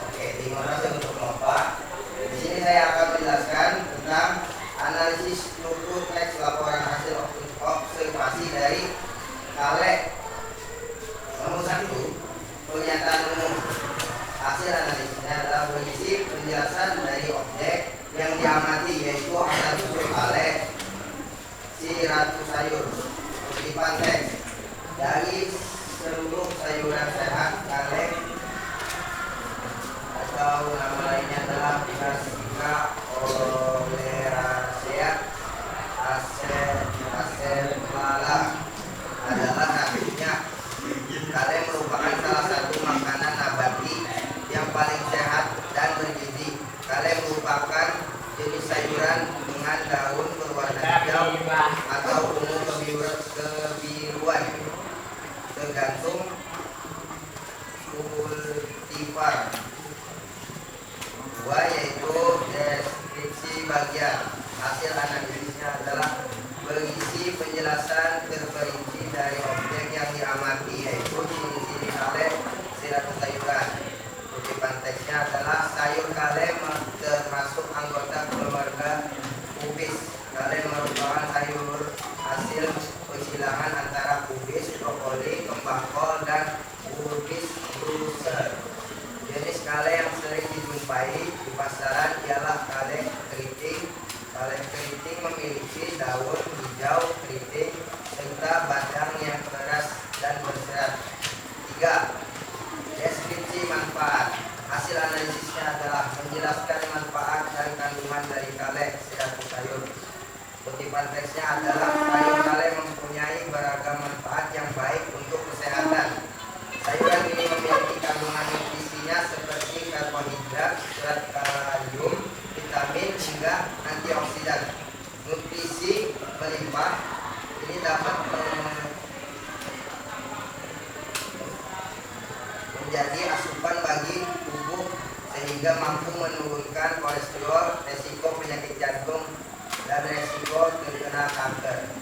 Oke, terima kasih untuk kelompok. Di sini saya akan menjelaskan tentang analisis struktur teks laporan hasil observasi dari KALE. Nomor 1, pernyataan umum. Hasil analisisnya adalah berisi penjelasan dari objek yang diamati, yaitu asal usul KALE si ratu sayur. Kutipan teks dari seluruh sayuran sehat KALE atau nama lainnya adalah Brassica oleracea acephala adalah satunya. KALE merupakan salah satu makanan nabati yang paling sehat dan bergizi. KALE merupakan jenis sayuran dengan daun berwarna hijau atau ungu kebiruan, tergantung kultivar. 2, yaitu deskripsi bagian. Hasil analisisnya adalah berisi penjelasan terperinci dari objek yang diamati, yaitu ciri-ciri KALE siratu sayuran. Kutipan teksnya adalah sayur KALE termasuk anggota keluarga kubis. KALE merupakan sayur hasil persilangan antara kubis, brokoli, kembang kol, dan kubis Brussels. Jenis KALE yang sering dijumpai di pasaran ialah KALE keriting. KALE keriting memiliki daun hijau keriting serta batang yang keras dan berserat. 3. Deskripsi manfaat. Hasil analisisnya adalah menjelaskan manfaat dan kandungan dari KALE siratu sayur. Kutipan teksnya adalah sayur KALE mempunyai beragam manfaat yang baik untuk kesehatan. Sayuran ini memiliki kandungan nutrisinya seperti karbohidrat, serat kalium, vitamin, hingga antioksidan. Nutrisi melimpah ini dapat menjadi asupan bagi tubuh sehingga mampu menurunkan kolesterol, resiko penyakit jantung, dan resiko terkena kanker.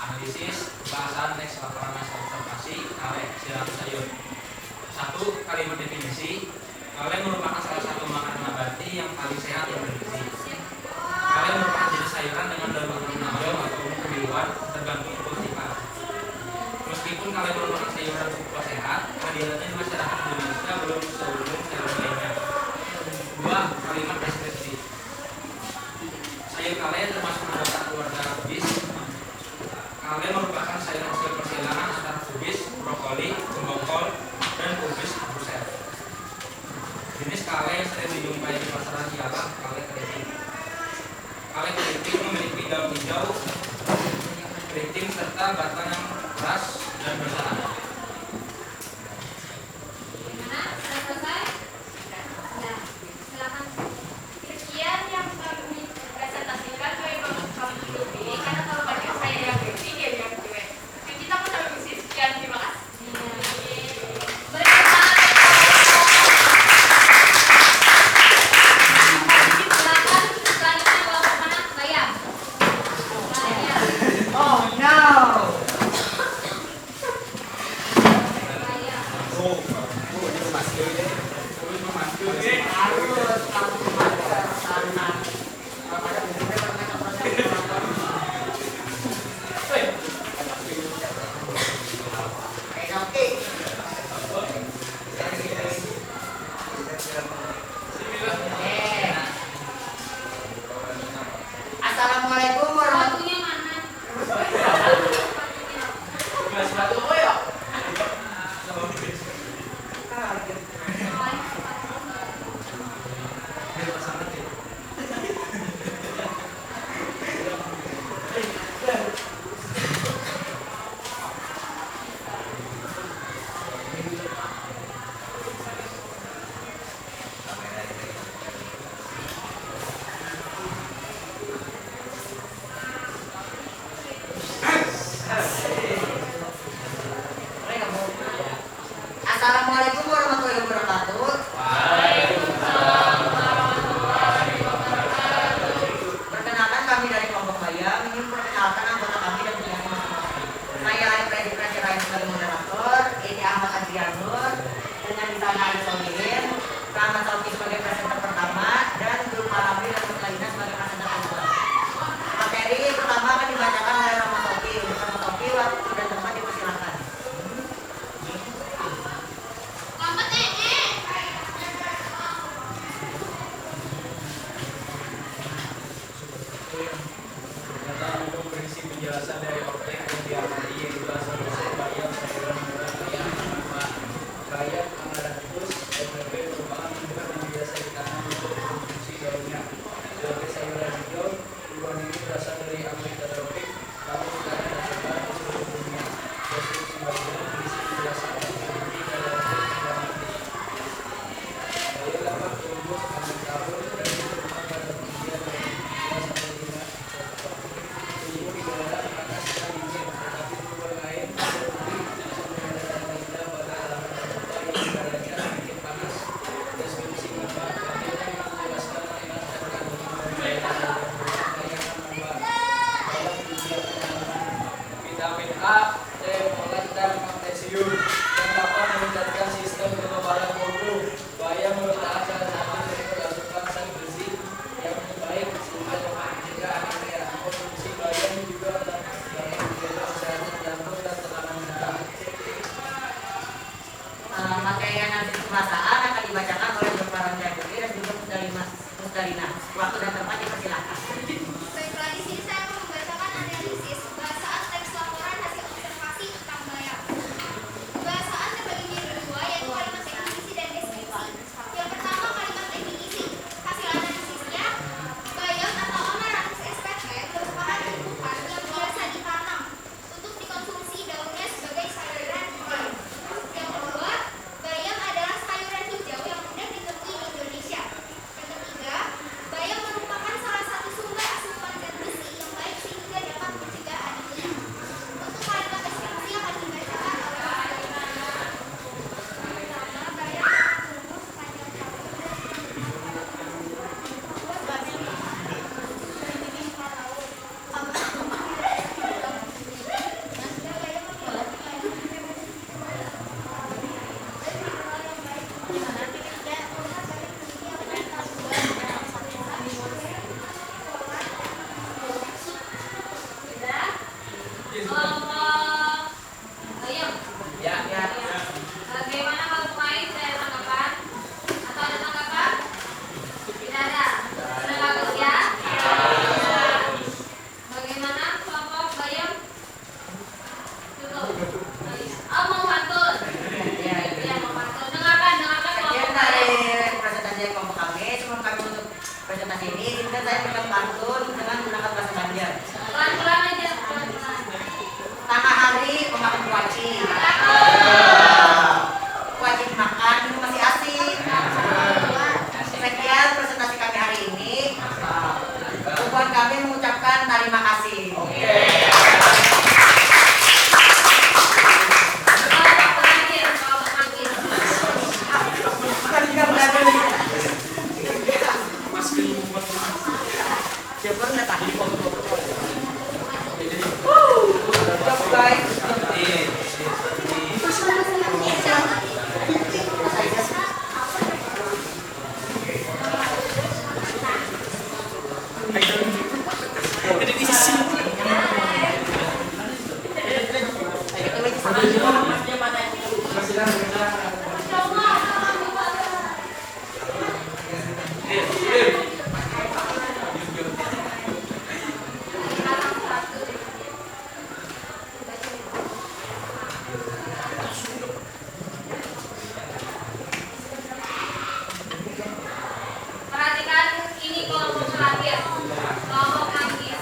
Analisis pembahasan teks laporan hasil observasi KALE siratu sayur. 1. Kalimat definisi. KALE merupakan salah satu makanan nabati yang paling sehat dan bergizi. KALE merupakan jenis sayuran dengan daun berwarna hijau atau ungu kebiruan, tergantung kultivar. Meskipun KALE merupakan sayuran cukup sehat, kehadirannya di masyarakat Indonesia belum seumum sayuran lainnya. 2. Kalimat deskripsi. Sayur KALE termasuk anggota keluarga kubis. KALE merupakan sayur hasil persilangan antara kubis, brokoli, kembang kol, dan kubis Brussels. Jenis KALE yang sering dijumpai di pasaran ialah KALE keriting. KALE keriting memiliki daun hijau keriting serta batang yang keras dan berserat. Gimana? Sudah selesai? Nah, silakan. Sekian yang kami presentasikan sebagai kami hidupi, karena kalau banyak saya yang briefing ya yang gue. Kita pun sampai di sini. Sekian, terima kasih. Silakan selanjutnya kelompok mana? Layam. Oh no. penjelasan dari objek yang diamati yaitu asal usul bayam sayuran murah ayam nama bayam amaranthus SPP merupakan tumbuhan yang biasa ditanam untuk konsumsi daunnya sebagai sayuran hijau. Tumbuhan ini berasal dari Amerika tropik lalu sekarang tersebar di seluruh dunia. Deskripsi bayam berisi penjelasan teknologi dalam bentuk diamati. Bayam dapat tumbuh sepanjang tahun dan berkembang pada ketinggian dari 3 sampai 5 tumbuh di daerah panas dan dingin, tetapi tumbuhan lain seperti sebenarnya indah pada halaman terbuka yang udaranya sedikit panas. Deskripsi 5 Bagaimana menjelaskan makna dan kandungan dari bayam nomor 2 dalam dunia penanaman vitamin A, C, folat, dan magnesium yang dapat meningkatkan sistem kekebalan tubuh. Bayam merupakan salah satu sumber asupan zat besi yang baik sehingga dapat mencegah anemia. Konsumsi bayam juga dapat menjaga kesehatan jantung dan tekanan darah. Materi analisis kebahasaan akan dibacakan oleh Dr. Ranjayakuni dan juga Musdalina. Waktu dan tempat dipersilakan. Baiklah, di sini saya akan membacakan analisis kebahasaan teks laporan hasil observasi tentang bayam. Kebahasaan terbagi menjadi dua, yaitu kalimat definisi dan deskripsi. Yang pertama, kalimat definisi. Hasil analisisnya, bayam atau Amaranthus spp merupakan tumbuhan yang biasa ditanam untuk dikonsumsi daunnya sebagai sayuran hijau. Yang kedua, bayam adalah sayuran hijau yang mudah ditemui di Indonesia. Yang ketiga, bayam merupakan salah satu sumber asupan zat besi yang baik sehingga dapat mencegah anemia. Untuk kalimat deskripsi akan dibacakan oleh Pertama, bayam tumbuh sepanjang tahun Kelompok bayam. Ya, Bagaimana kalau main saya tanggapan? Atau ada tanggapan? Tidak ada. Sudah bagus ya? Bagaimana kelompok bayam? Cukup. Oh, mau pantun. Ya, mau pantun. Dengarkan Sekian kelompok dari bayam. presentasi kelompok kami. Sebelum kami menutup presentasi ini, izinkan saya berikan pantun dengan menggunakan bahasa Banjar. Pelan-pelan aja, pelan-pelan. Tengah hari memakan kuaci. Kuaci dimakan, minum masih asik. Sekian presentasi kami hari ini. Buat kami mengucapkan terima kasih. Kelompok terakhir, kelompok makin. Siapa nggak tahu? Perhatikan ini kelompok terakhir, kelompok manggis.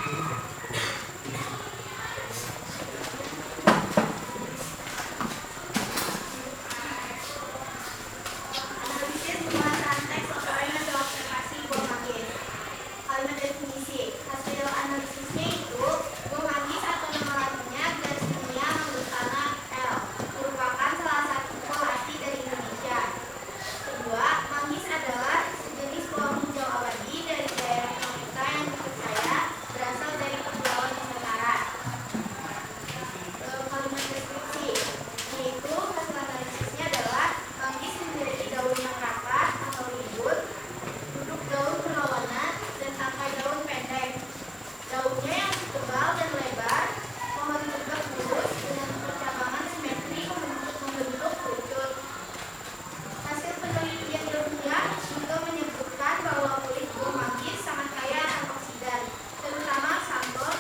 Analisis pembahasan teks laporan hasil observasi buah manggis. Kalimat definisi. Hasil analisisnya itu buah manggis atau nama latinnya garis dunia Manggistana L merupakan salah satu buah asli dari Indonesia. Kedua, manggis adalah sejenis pohon hijau abadi dari daerah tropika yang dipercaya berasal dari Kepulauan Nusantara. Kalimat deskripsi, yaitu hasil analisisnya adalah manggis memiliki daun yang rapat atau ribut, duduk daun berlawanan, dan tangkai daun pendek. Daunnya yang tebal dan lebar, pohon tegak lurus dengan percabangan simetri membentuk pucuk. Hasil penelitian ilmiah juga menyebutkan bahwa kulit buah manggis sangat kaya akan oksidan, terutama xanthan,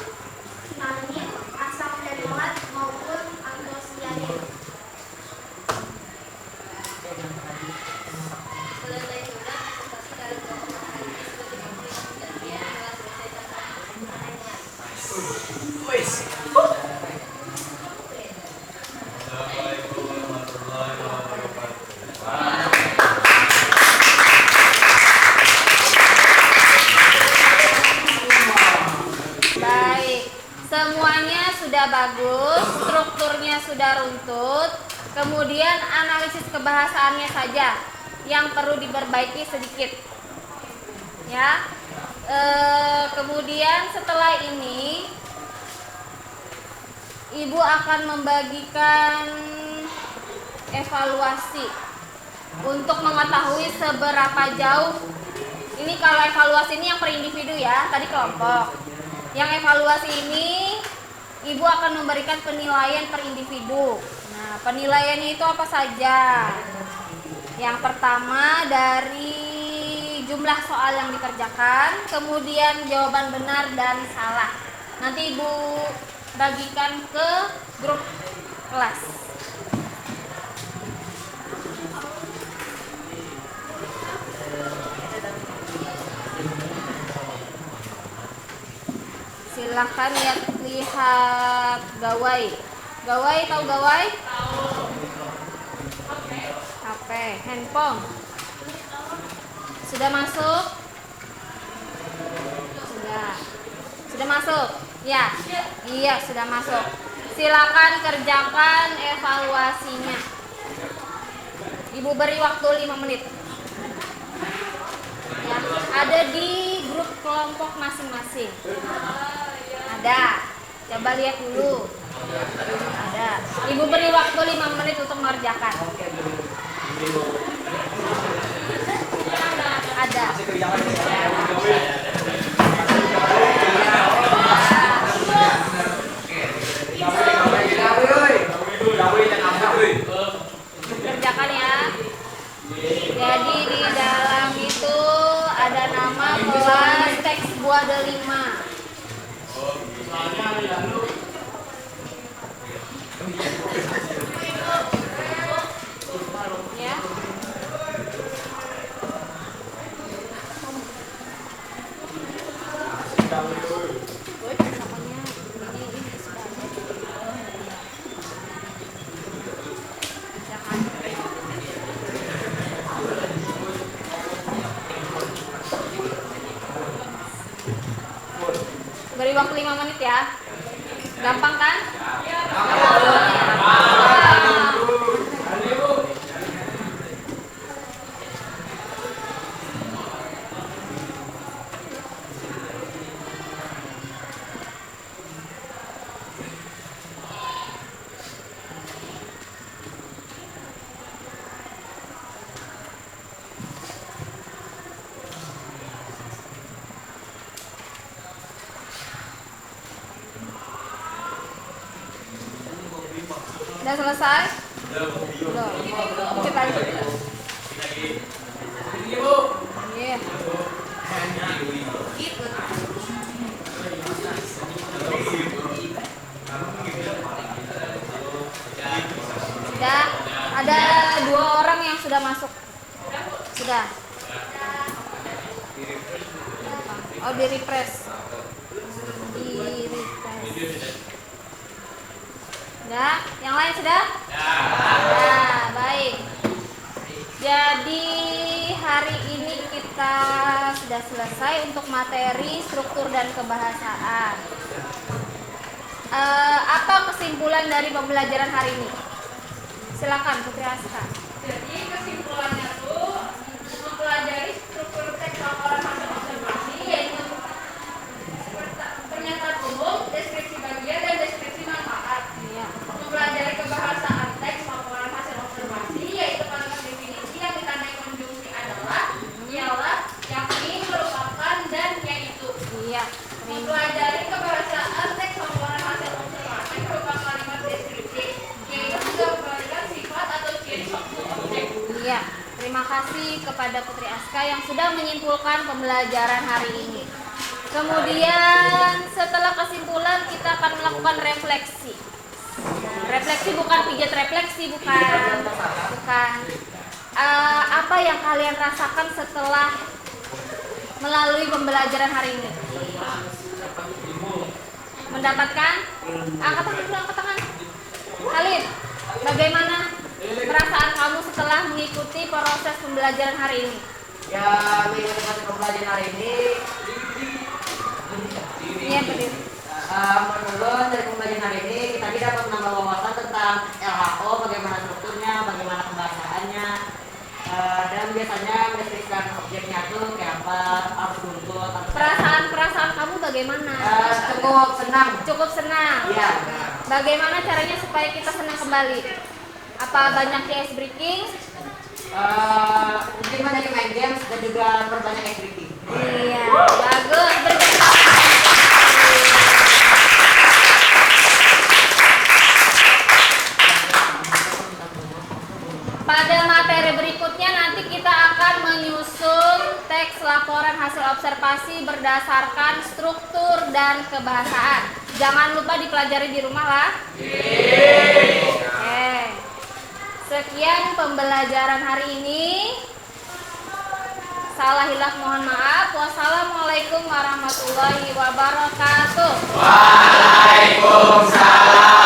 sinamin, asam fenolat maupun antosianin. Selesai sudah presentasi dari kelompok hari ini sebagai pemberi dan dia adalah selesai Assalamualaikum warahmatullahi wabarakatuh. Baik, semuanya sudah bagus, strukturnya sudah runtut, kemudian analisis kebahasaannya saja yang perlu diperbaiki sedikit. Ya, kemudian setelah ini Ibu akan membagikan evaluasi untuk mengetahui seberapa jauh. Ini kalau evaluasi ini yang per individu ya, tadi kelompok. Yang evaluasi ini Ibu akan memberikan penilaian per individu. Nah, penilaiannya itu apa saja? Yang pertama dari jumlah soal yang dikerjakan, kemudian jawaban benar dan salah. Nanti Ibu bagikan ke grup kelas. Silahkan lihat gawai. Gawai, tahu gawai? HP, handphone. Sudah masuk? Sudah masuk? Ya. Iya, sudah masuk. Silakan kerjakan evaluasinya. Ibu beri waktu 5 menit. Ya, ada di grup kelompok masing-masing. Ada. Coba lihat dulu. Ada. Ibu beri waktu 5 menit untuk mengerjakan. Ada. Kerjakan ya. Jadi di dalam itu ada nama kelas teks buah delima. Ya. Beri waktu 5 menit ya. Gampang kan? Udah selesai? Belum. Oke, balik. Iya. Sudah. Ada 2 orang yang sudah masuk. Sudah. Oh, di refresh. lain sudah? Ya, baik. Jadi hari ini kita sudah selesai untuk materi struktur dan kebahasaan. Apa kesimpulan dari pembelajaran hari ini? Silakan Putri Aska. Jadi kesimpulannya tuh mempelajari struktur teks laporan hasil observasi yaitu pernyataan umum, deskripsi bagian, dan deskripsi manfaat. Iya. Mempelajari kebahasaan teks laporan hasil observasi yaitu kalimat definisi yang ditandai konjungsi adalah, ialah, yakni, merupakan, dan yaitu. Iya. Mempelajari kebahasaan teks laporan hasil observasi berupa kalimat deskripsi yaitu menggambarkan sifat atau ciri suatu objek. Iya. Terima kasih kepada Putri Aska yang sudah menyimpulkan pembelajaran hari ini. Kemudian setelah kesimpulan kita akan melakukan refleksi. Refleksi bukan pijat refleksi, bukan. Apa yang kalian rasakan setelah melalui pembelajaran hari ini? Mendapatkan? Angkat tangan. Khalid, bagaimana perasaan kamu setelah mengikuti proses pembelajaran hari ini? Ya, mengikuti pembelajaran hari ini. Iya, berdiri. Menurut dari pembelajaran hari ini kita dapat menambah wawasan tentang LHO, bagaimana strukturnya, bagaimana pembahasannya, dan biasanya mendeskripsikan objeknya tuh kayak apa, harus buntut. Perasaan kamu bagaimana? Cukup senang. Cukup senang. Iya. Bagaimana caranya supaya kita senang kembali? Apa banyak ice breaking? Mungkin banyak main games dan juga perbanyak activity. Iya, bagus. Pada materi berikutnya nanti kita akan menyusun teks laporan hasil observasi berdasarkan struktur dan kebahasaan. Jangan lupa dipelajari di rumah lah. Oke. Sekian pembelajaran hari ini. Salah hilaf mohon maaf. Wassalamualaikum warahmatullahi wabarakatuh. Waalaikumsalam.